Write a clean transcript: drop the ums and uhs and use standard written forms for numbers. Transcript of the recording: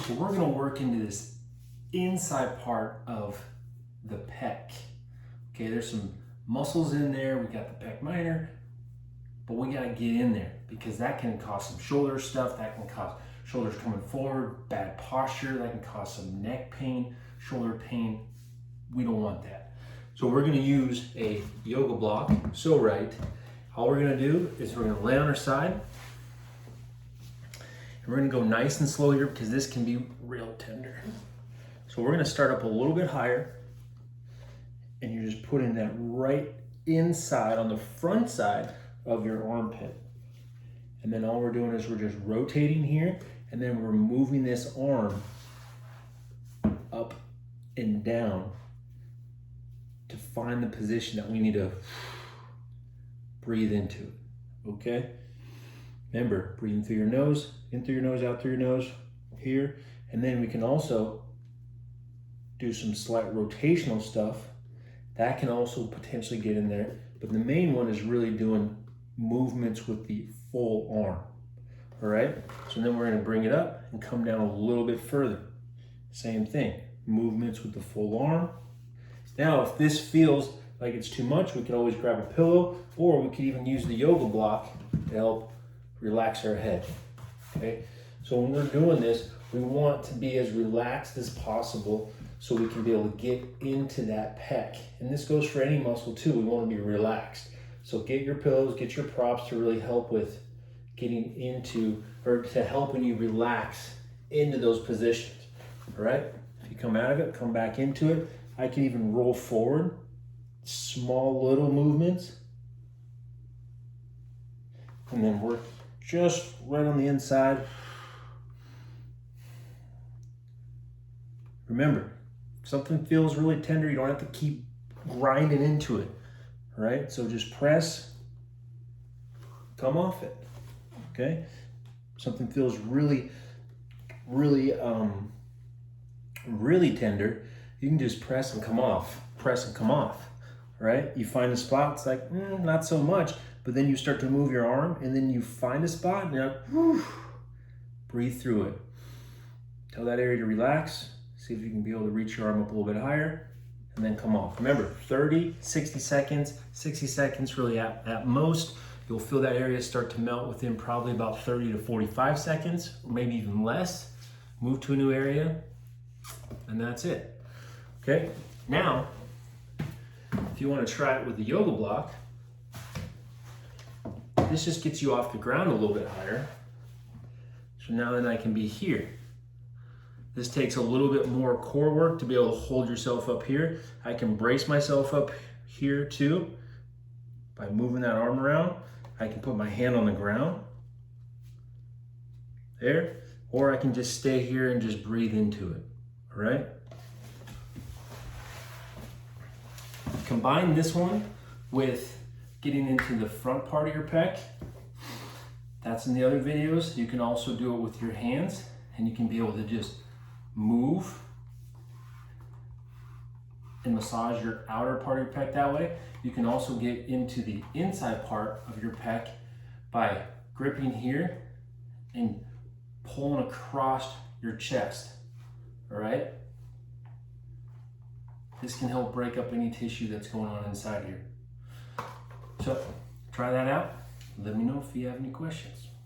So we're gonna work into this inside part of the pec. Okay, there's some muscles in there. We got the pec minor, but we gotta get in there because that can cause some shoulder stuff. That can cause shoulders coming forward, bad posture. That can cause some neck pain, shoulder pain. We don't want that. So we're gonna use a yoga block, Pso Rite. All we're gonna do is we're gonna lay on our side. And we're gonna go nice and slow here because this can be real tender. So we're gonna start up a little bit higher, and you're just putting that right inside on the front side of your armpit. And then all we're doing is we're just rotating here, and then we're moving this arm up and down to find the position that we need to breathe into, okay? Remember, breathing through your nose, in through your nose, out through your nose, here. And then we can also do some slight rotational stuff. That can also potentially get in there. But the main one is really doing movements with the full arm, all right? So then we're gonna bring it up and come down a little bit further. Same thing, movements with the full arm. Now, if this feels like it's too much, we can always grab a pillow, or we could even use the yoga block to help relax our head, okay? So when we're doing this, we want to be as relaxed as possible so we can be able to get into that pec. And this goes for any muscle too. We want to be relaxed. So get your pillows, get your props to really help with getting into, or to helping you relax into those positions, all right? If you come out of it, come back into it. I can even roll forward, small little movements. And then work just right on the inside. Remember, if something feels really tender, you don't have to keep grinding into it, right? So just press, come off it, okay? Something feels really tender, you can just press and come off, right? You find a spot, it's like, not so much, but then you start to move your arm and then you find a spot and you're like, whew, breathe through it. Tell that area to relax. See if you can be able to reach your arm up a little bit higher and then come off. Remember, 30, 60 seconds really at most. You'll feel that area start to melt within probably about 30 to 45 seconds, or maybe even less. Move to a new area, and that's it. Okay, now, if you want to try it with the yoga block, this just gets you off the ground a little bit higher. So now then I can be here. This takes a little bit more core work to be able to hold yourself up here. I can brace myself up here too by moving that arm around. I can put my hand on the ground there, or I can just stay here and just breathe into it, all right? Combine this one with getting into the front part of your pec. That's in the other videos. You can also do it with your hands, and you can be able to just move and massage your outer part of your pec that way. You can also get into the inside part of your pec by gripping here and pulling across your chest, all right? This can help break up any tissue that's going on inside here. So try that out. Let me know if you have any questions.